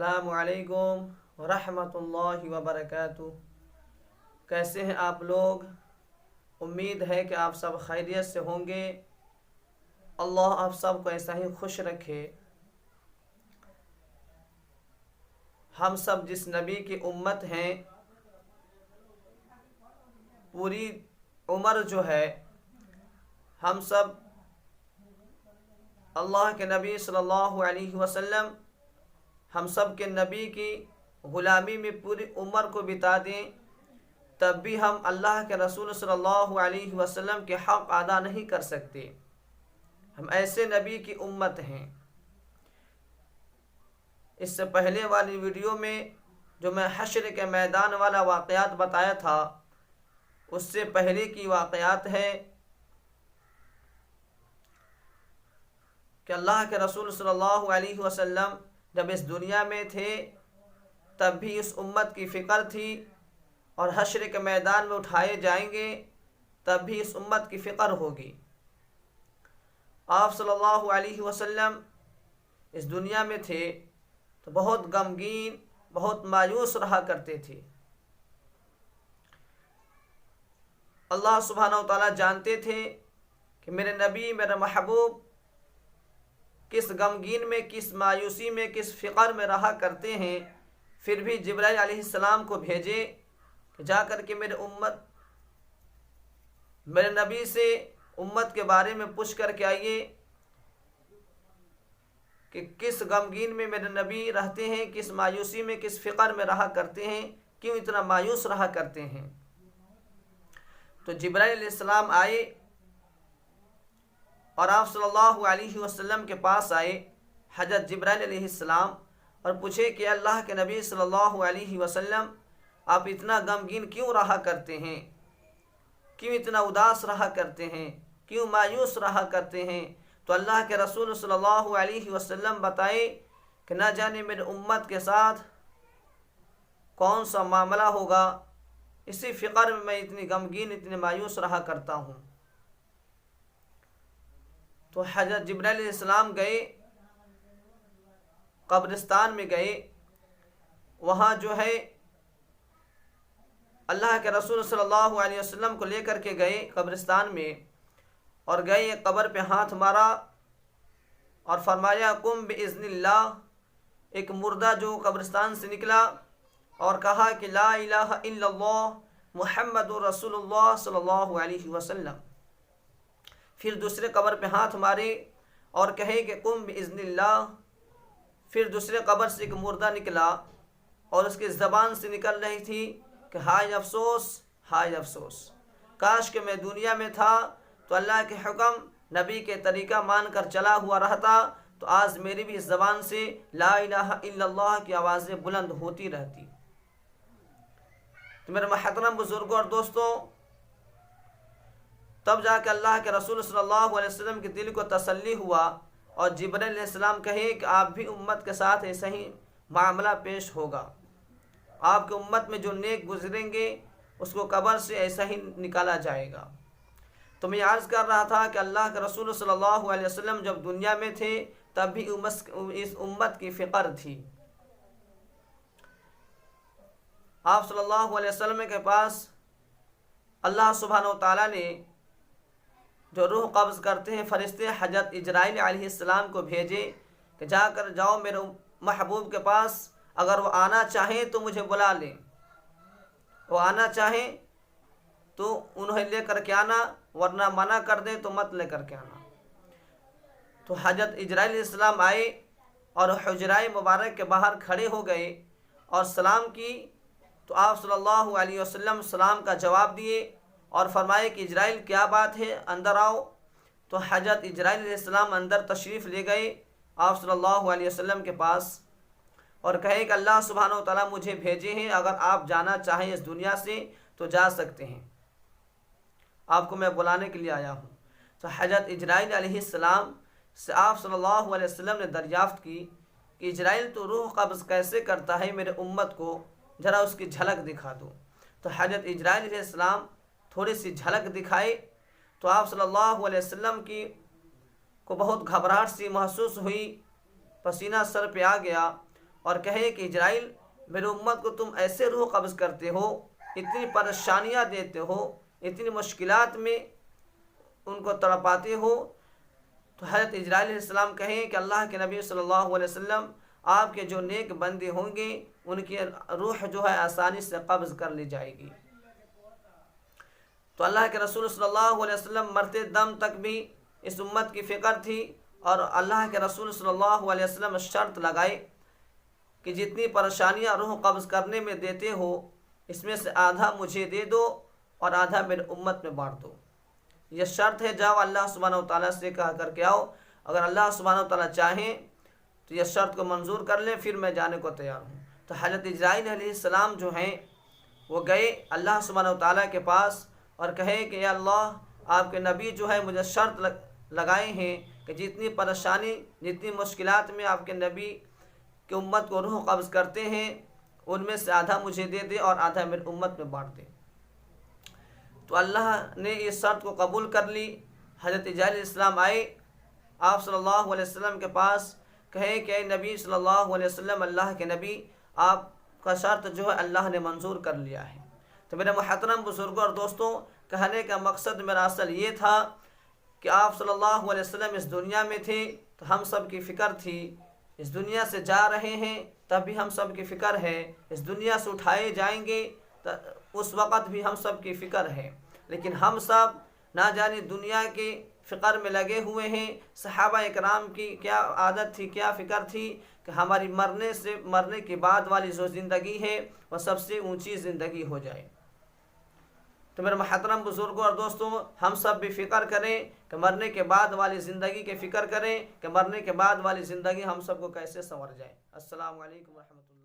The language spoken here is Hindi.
अस्सलामु अलैकुम रहमतुल्लाहि व बरकातुहू। कैसे हैं आप लोग? उम्मीद है कि आप सब खैरियत से होंगे। अल्लाह आप सबको ऐसा ही खुश रखे। हम सब जिस नबी की उम्मत हैं, पूरी उम्र जो है हम सब अल्लाह के नबी सल्लल्लाहु अलैहि वसल्लम, हम सब के नबी की ग़ुलामी में पूरी उम्र को बिता दें, तब भी हम अल्लाह के रसूल सल्लल्लाहु अलैहि वसल्लम के हक़ अदा नहीं कर सकते। हम ऐसे नबी की उम्मत हैं। इससे पहले वाली वीडियो में जो मैं हश्र के मैदान वाला वाक़यात बताया था, उससे पहले की वाक़यात है कि अल्लाह के रसूल सल्लल्लाहु अलैहि वसल्लम जब इस दुनिया में थे तब भी इस उम्मत की फ़िक्र थी, और हश्र के मैदान में उठाए जाएंगे तब भी इस उम्मत की फ़िक्र होगी। आप सल्लल्लाहु अलैहि वसल्लम इस दुनिया में थे तो बहुत गमगीन, बहुत मायूस रहा करते थे। अल्लाह सुब्हानहू व तआला जानते थे कि मेरे नबी, मेरे महबूब किस गमगीन में, किस मायूसी में, किस फ़िक्र में रहा करते हैं। फिर भी जिब्राइल अलैहिस्सलाम को भेजे कि जा कर के मेरे नबी से उम्मत के बारे में पूछ कर के आइए कि किस गमगीन में मेरे नबी रहते हैं, किस मायूसी में, किस फ़िक्र में रहा करते हैं, क्यों इतना मायूस रहा करते हैं। तो जिब्राइल अलैहिस्सलाम आए और आप सल्लल्लाहु अलैहि वसल्लम के पास आए, हज़रत जिब्राइल अलैहिस्सलाम, और पूछे कि अल्लाह के नबी सल्लल्लाहु अलैहि वसल्लम, आप इतना गमगीन क्यों रहा करते हैं, क्यों इतना उदास रहा करते हैं, क्यों मायूस रहा करते हैं। तो अल्लाह के रसूल सल्लल्लाहु अलैहि वसल्लम बताए कि न जाने मेरे उम्मत के साथ कौन सा मामला होगा, इसी फ़िक्र में मैं इतनी गमगीन, इतने मायूस रहा करता हूँ। तो हज़रत जिब्राइल अलैहिस्सलाम गए, कब्रिस्तान में गए। वहाँ जो है अल्लाह के रसूल सल्लल्लाहु अलैहि वसल्लम को लेकर के गए कब्रिस्तान में, और गए एक कब्र पे हाथ मारा और फरमाया कुम बिइज़्निल्लाह। एक मुर्दा जो कब्रिस्तान से निकला और कहा कि ला इलाहा इल्लल्लाह मुहम्मदुर रसूलुल्लाह सल्लल्लाहु अलैहि वसल्लम। फिर दूसरे कब्र पे हाथ मारे और कहे कि कुम बिइज़्निल्लाह। फिर दूसरे कब्र से एक मुर्दा निकला और उसकी ज़बान से निकल रही थी कि हाय अफसोस, हाय अफसोस, काश कि मैं दुनिया में था तो अल्लाह के हुक्म, नबी के तरीक़ा मान कर चला हुआ रहता, तो आज मेरी भी ज़बान से ला इलाहा इल्लल्लाह की आवाज़ें बुलंद होती रहती। तो मेरे महतरम बुज़ुर्गों और दोस्तों, तब जाकर अल्लाह के रसूल सल्लल्लाहु अलैहि वसल्लम के दिल को तसल्ली हुआ, और जिब्राइल अलैहिस्सलाम कहे कि आप भी उम्मत के साथ ऐसा ही मामला पेश होगा। आपके उम्मत में जो नेक गुजरेंगे उसको कब्र से ऐसा ही निकाला जाएगा। तो मैं अर्ज़ कर रहा था कि अल्लाह के रसूल सल्लल्लाहु अलैहि वसल्लम जब दुनिया में थे तब भी इस उम्मत की फ़िक्र थी। आप सल्लल्लाहु अलैहि वसल्लम के पास अल्लाह सुब्हानहू व तआला ने जो रूह कब्ज़ करते हैं फ़रिश्ते हज़रत इजराइल अलैहिस्सलाम को भेजे कि जाकर जाओ मेरे महबूब के पास, अगर वो आना चाहें तो मुझे बुला लें, वो आना चाहें तो उन्हें लेकर के आना, वरना मना कर दें तो मत लेकर के आना। तो हज़रत इजराइल अलैहिस्सलाम आए और हुजराए मुबारक के बाहर खड़े हो गए और सलाम की। तो आप सल्लल्लाहु अलैहि वसल्लम सलाम का जवाब दिए और फरमाए कि इजराइल क्या बात है, अंदर आओ। तो हज़रत इजराइल अलैहिस्सलाम अंदर तशरीफ़ ले गए आप सल्लल्लाहु अलैहि वसल्लम के पास, और कहे कि अल्लाह सुब्हानहू व तआला मुझे भेजे हैं, अगर आप जाना चाहें इस दुनिया से तो जा सकते हैं, आपको मैं बुलाने के लिए आया हूँ। तो हज़रत इजराइल अलैहिस्सलाम से आप सल्लल्लाहु अलैहि वसल्लम ने दरियाफ़्त की कि इजराइल तो रूह कब्ज़ कैसे करता है, मेरे उम्मत को ज़रा उसकी झलक दिखा दो। तो हज़रत इजराइल अलैहिस्सलाम थोड़ी सी झलक दिखाए तो आप सल्लल्लाहु अलैहि वसल्लम को बहुत घबराहट सी महसूस हुई, पसीना सर पे आ गया, और कहे कि इजराइल, मेरी उम्मत को तुम ऐसे रूह कब्ज़ करते हो, इतनी परेशानियाँ देते हो, इतनी मुश्किलात में उनको तड़पाते हो। तो हज़रत इजराइल अलैहिस्सलाम कहें कि अल्लाह के नबी सल्लल्लाहु अलैहि वसल्लम, आपके जो नेक बंदे होंगे उनकी रूह जो है आसानी से कब्ज़ कर ली जाएगी। तो अल्लाह के रसूल सल्लल्लाहु अलैहि वसल्लम मरते दम तक भी इस उम्मत की फ़िक्र थी, और अल्लाह के रसूल सल्लल्लाहु अलैहि वसल्लम शर्त लगाए कि जितनी परेशानियाँ रूह कब्ज़ करने में देते हो, इसमें से आधा मुझे दे दो और आधा मेरे उम्मत में बांट दो। यह शर्त है, जाओ अल्लाह सुब्हानहू व तआला से कहा करके आओ। अगर अल्लाह सुब्हानहू व तआला चाहें तो यह शर्त को मंजूर कर लें, फिर मैं जाने को तैयार हूँ। तो हज़रत इजराइल अलैहिस्सलाम जो हैं वो गए अल्लाह सुब्हानहू व तआला के पास और कहे कि या अल्लाह, आपके नबी जो है मुझे शर्त लगाए हैं कि जितनी परेशानी, जितनी मुश्किलात में आपके नबी की उम्मत को रूह कब्ज़ करते हैं, उनमें से आधा मुझे दे दे और आधा मेरी उम्मत में बांट दे। तो अल्लाह ने इस शर्त को कबूल कर ली। हज़रत इजराइल इस्लाम आए आप सल्लल्लाहु अलैहि वसल्लम के पास, कहे कि नबी सल्लल्लाहु अलैहि वसल्लम, अल्लाह के नबी, आपका शर्त जो है अल्लाह ने मंजूर कर लिया है। तो मेरे मुहतरम बुजुर्गों और दोस्तों, कहने का मकसद मेरा असल ये था कि आप सल्लल्लाहु अलैहि वसल्लम इस दुनिया में थे तो हम सब की फ़िक्र थी, इस दुनिया से जा रहे हैं तब भी हम सब की फ़िक्र है, इस दुनिया से उठाए जाएंगे तो उस वक़्त भी हम सब की फ़िक्र है। लेकिन हम सब ना जाने दुनिया के फ़िक्र में लगे हुए हैं। सहाबा इकराम की क्या आदत थी, क्या फ़िक्र थी कि हमारी मरने के बाद वाली जो ज़िंदगी है वह सबसे ऊंची ज़िंदगी हो जाए। तो मेरे मुहतरम बुज़ुर्गों और दोस्तों, हम सब भी फ़िक्र करें कि मरने के बाद वाली ज़िंदगी की फ़िक्र करें कि मरने के बाद वाली ज़िंदगी हम सबको कैसे संवर जाए। अस्सलामु अलैकुम व रहमतुल्लाह।